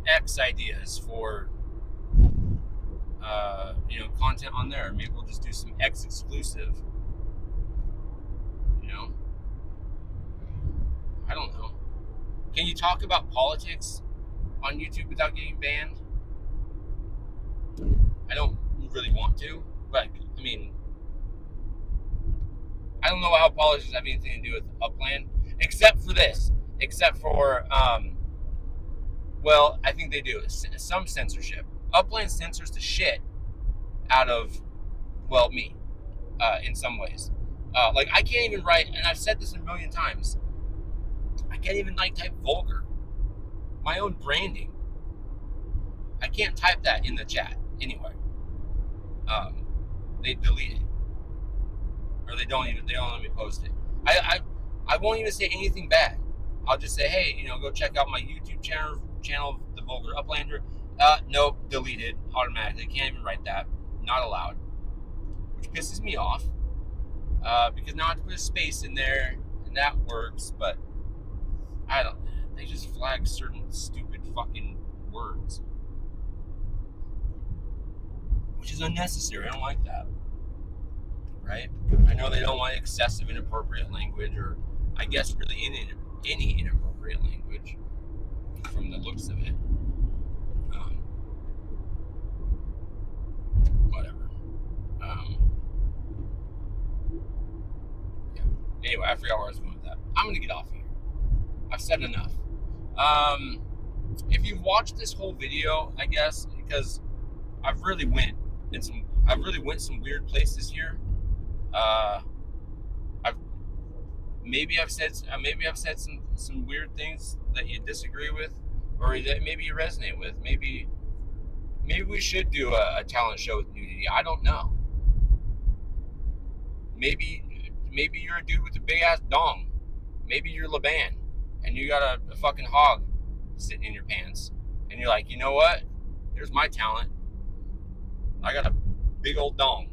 X ideas for content on there. Maybe we'll just do some X exclusive. You know? I don't know. Can you talk about politics on YouTube without getting banned? I don't really want to, but I mean, I don't know how politics have anything to do with Upland, except for this. Except for, well, I think they do. Some censorship. Upland censors the shit out of, well, me, in some ways. Like, I can't even write, and I've said this a million times, I can't even, like, type vulgar. My own branding. I can't type that in the chat anywhere. They delete it. Or they don't let me post it. I won't even say anything bad. I'll just say, hey, go check out my YouTube channel, The Vulgar Uplander. Nope, deleted automatically. Can't even write that. Not allowed. Which pisses me off. Because now I have to put a space in there, and that works, but they just flag certain stupid fucking words. Which is unnecessary. I don't like that. Right? I know they don't want excessive inappropriate language, or I guess really any inappropriate language from the looks of it. Whatever. Yeah. Anyway, I forgot where I was going with that. I'm gonna get off here. I've said enough. If you've watched this whole video, I guess, because I've really went some weird places here. I've said some weird things that you disagree with, or that maybe you resonate with. Maybe we should do a talent show with nudity. I don't know. Maybe you're a dude with a big ass dong. Maybe you're Laban and you got a fucking hog sitting in your pants, and you're like, you know what? Here's my talent. I got a big old dong.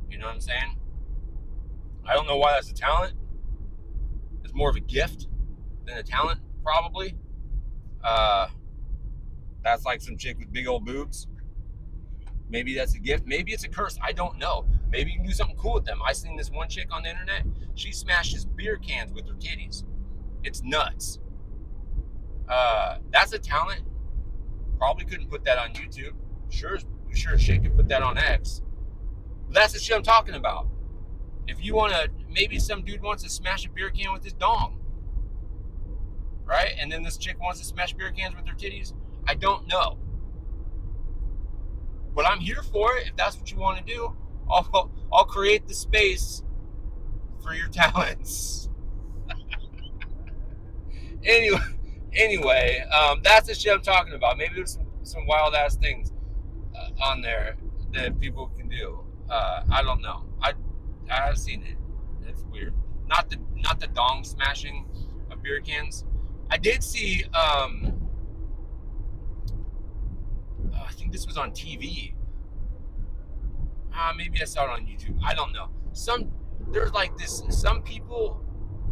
You know what I'm saying? I don't know why that's a talent. It's more of a gift than a talent, probably. That's like some chick with big old boobs. Maybe that's a gift. Maybe it's a curse. I don't know. Maybe you can do something cool with them. I seen this one chick on the internet. She smashes beer cans with her titties. It's nuts. That's a talent. Probably couldn't put that on YouTube. Sure as shit could put that on X. But that's the shit I'm talking about. If you want to, maybe some dude wants to smash a beer can with his dong. Right? And then this chick wants to smash beer cans with her titties. I don't know. But I'm here for it. If that's what you want to do, I'll create the space for your talents. Anyway, that's the shit I'm talking about. Maybe there's some wild ass things on there that people can do. I don't know. I've seen it. It's weird. Not the dong smashing of beer cans. I did see. I think this was on TV. Maybe I saw it on YouTube. I don't know. There's like this. Some people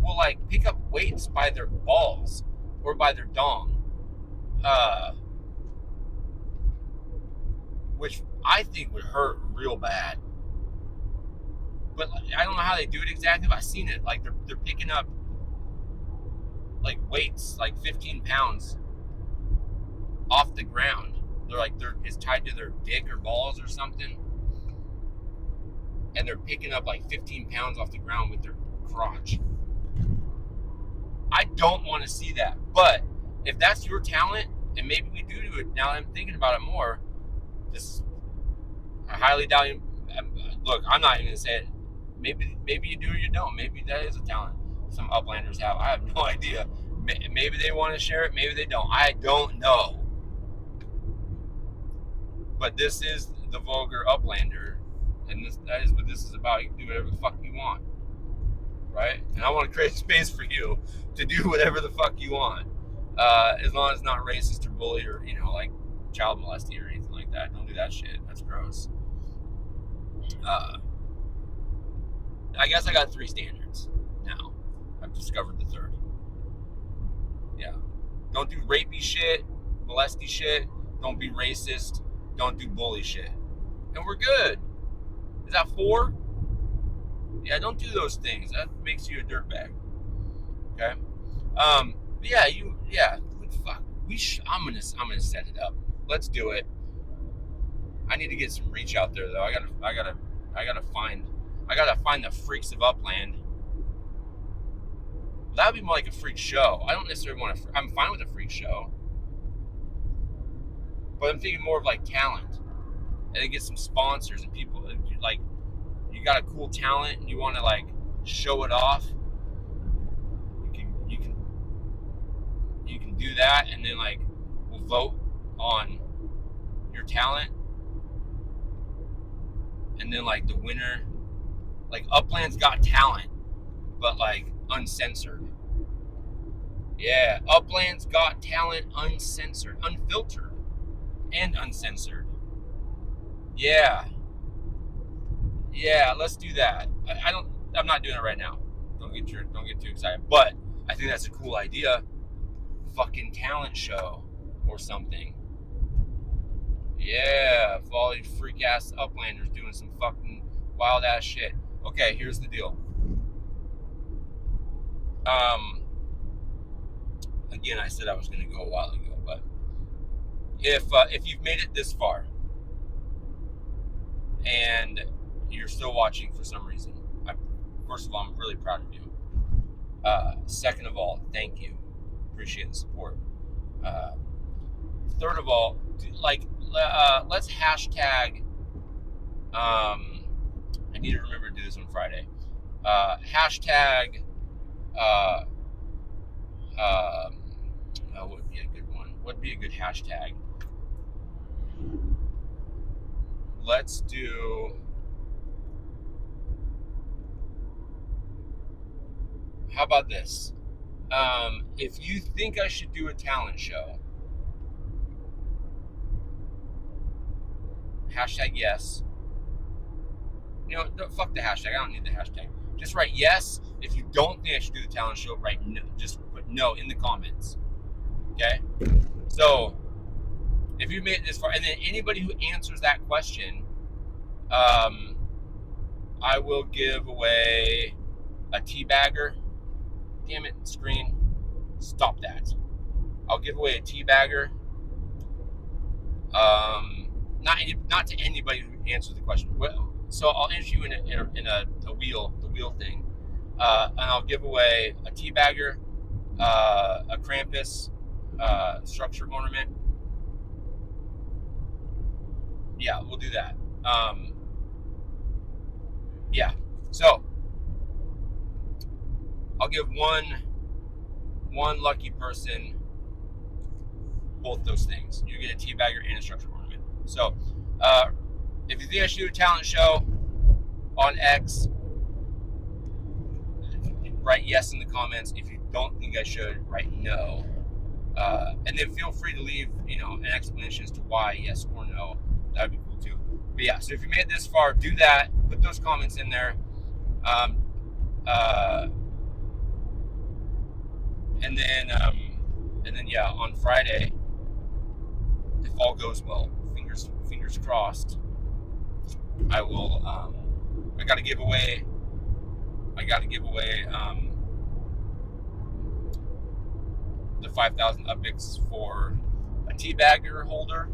will like pick up weights by their balls or by their dong, which I think would hurt real bad. But I don't know how they do it exactly. But I've seen it. Like they're picking up like weights, like 15 pounds off the ground. It's tied to their dick or balls or something, and they're picking up like 15 pounds off the ground with their crotch. I don't want to see that. But if that's your talent, and maybe we do it now that I'm thinking about it more, this is a highly valuable. Look, I'm not even gonna say it. Maybe you do or you don't. Maybe that is a talent some uplanders have. I have no idea. Maybe they want to share it. Maybe they don't. I don't know. But this is the vulgar uplander, and that is what this is about. You can do whatever the fuck you want, right? And I want to create space for you to do whatever the fuck you want, as long as it's not racist or bully or like child molesting or anything like that. Don't do that shit. That's gross. I guess I got 3 standards now. I've discovered the 3rd. Yeah. Don't do rapey shit, molesty shit. Don't be racist. Don't do bully shit. And we're good. Is that 4? Yeah, don't do those things. That makes you a dirtbag. Okay? Fuck. I'm gonna set it up. Let's do it. I need to get some reach out there though. I gotta find the freaks of Upland. That would be more like a freak show. I don't necessarily want to. I'm fine with a freak show, but I'm thinking more of like talent, and then get some sponsors and people. Like, you got a cool talent and you want to like show it off. You can do that, and then like we'll vote on your talent, and then like the winner, like Upland's Got Talent, but like uncensored. Yeah, Upland's Got Talent uncensored, unfiltered, and uncensored. Yeah, let's do that. I'm not doing it right now. Don't get too excited. But I think that's a cool idea. Fucking talent show or something. Yeah, for all these freak ass Uplanders doing some fucking wild ass shit. Okay, here's the deal. Again, I said I was going to go a while ago, but if you've made it this far and you're still watching for some reason, first of all, I'm really proud of you. Second of all, thank you. Appreciate the support. Third of all, let's hashtag. I need to remember to do this on Friday. Hashtag. What would be a good one? What would be a good hashtag? Let's do. How about this? If you think I should do a talent show, hashtag yes. Fuck the hashtag. I don't need the hashtag. Just write yes. If you don't think I should do the talent show, write no. Just put no in the comments. Okay? So, if you made it this far, and then anybody who answers that question, I will give away a tea bagger. Damn it, screen. Stop that. I'll give away a tea bagger. Not to anybody who answers the question. So I'll answer you in a wheel thing, and I'll give away a tea bagger, a Krampus structure ornament. Yeah, we'll do that. Yeah. So I'll give one lucky person both those things. You get a tea bagger and a structure ornament. So, if you think I should do a talent show on X, write yes in the comments. If you don't think I should, write no. And then feel free to leave, an explanation as to why yes or no. That'd be cool too. But yeah, so if you made it this far, do that. Put those comments in there. And then yeah, on Friday, if all goes well, fingers crossed, I will. I got to give away the 5,000 upicks for a teabagger holder,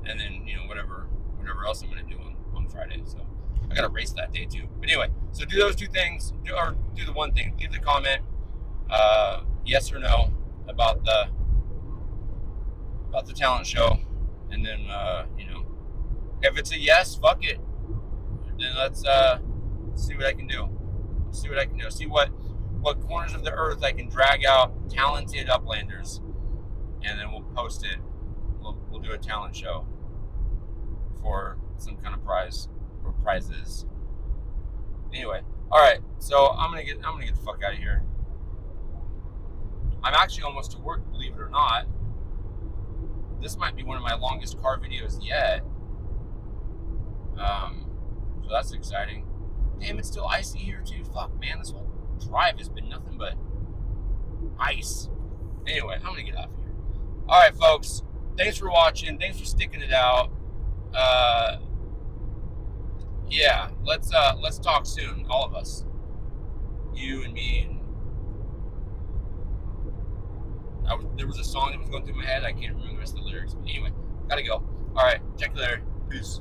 and then whatever else I'm gonna do on Friday. So I gotta race that day too. But anyway, so do those two things, or do the one thing. Leave the comment, yes or no about the talent show, and then if it's a yes, fuck it. Then let's see what I can do. See what corners of the earth I can drag out talented uplanders, and then we'll post it. We'll do a talent show for some kind of prize or prizes. Anyway, all right. So I'm gonna get the fuck out of here. I'm actually almost to work, believe it or not. This might be one of my longest car videos yet. So that's exciting. Damn, it's still icy here too. Fuck, man, this whole drive has been nothing but ice. Anyway, I'm gonna get out of here. All right, folks. Thanks for watching. Thanks for sticking it out. Yeah, let's talk soon, all of us. You and me, and there was a song that was going through my head. I can't remember the rest of the lyrics. But anyway, gotta go. All right, check you later. Peace.